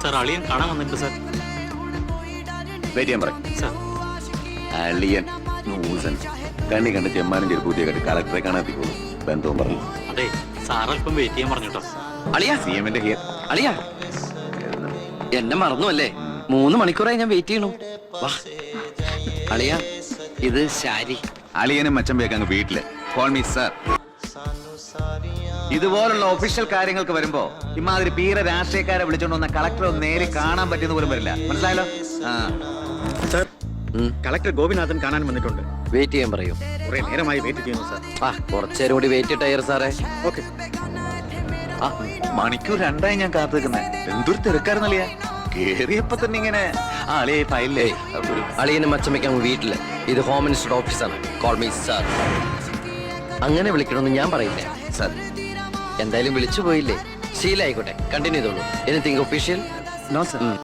Sir അളിയൻ കാണാൻ വന്നിട്ട് സാർ. വെയിറ്റ് ചെയ്യാൻ പറയും സാർ അളിയൻ ന്യൂസൻ കണ്ണി കണ്ട് ചെമ്മാനും ചെരുപ്പൂത്തിയെ കണ്ട് കളക്ടറെ കാണാത്തിക്കോളൂ ബന്ധവും പറഞ്ഞു. അതെ സാർ അല്പം വെയിറ്റ് ചെയ്യാൻ പറഞ്ഞിട്ടോ. അളിയാ സി എമ്മിന്റെ ഹിയർ അളിയാ എന്നെ മറന്നു അല്ലേ? 3 മണിക്കൂറായി ഞാൻ വെയിറ്റ് ചെയ്യണു. വാ അളിയാ, ഇത് ശാരി. അളിയനും മച്ചമ്പയൊക്കെ അങ്ങ് വീട്ടില് കോൾ മീ സർ. ഇതുപോലുള്ള ഒഫീഷ്യൽ കാര്യങ്ങൾക്ക് വരുമ്പോ ഇമാതിരി പീര രാഷ്ട്രീയക്കാരെ വിളിച്ചോണ്ട് വന്ന കളക്ടറെ നേരിൽ കാണാൻ പറ്റുന്ന പോലും വരില്ല. മനസ്സിലായല്ലോ? സർ, കളക്ടർ ഗോപിനാഥൻ കാണാൻ വന്നിട്ടുണ്ട്. വെയിറ്റ് ചെയ്യാൻ പറയൂ. കുറെ നേരമായി വെയിറ്റ് ചെയ്യുന്നു സർ. കുറച്ചേരം കൂടി വെയിറ്റ് ടയർ സാറേ. ഓക്കെ. മണിക്കൂർ 2 ഞാൻ കാത്തു നിൽക്കുന്നേ. എന്തൊരു തിരക്കായിരുന്നളിയാ. കേറിയപ്പോ തന്നെ ഇങ്ങനെ അളിയെ ഫയലേ. അളിയനും മച്ചമ്മയ്ക്ക് വീട്ടില്. ഇത് ഹോം മിനിസ്റ്റർ ഓഫീസാണ്. Call me sir. അങ്ങനെ വിളിക്കണമെന്ന് ഞാൻ പറയില്ല സാർ. എന്തായാലും വിളിച്ചു പോയില്ലേ, ശീലായിക്കോട്ടെ. കണ്ടിന്യൂ ചെയ്തോളൂ. Anything official? No sir.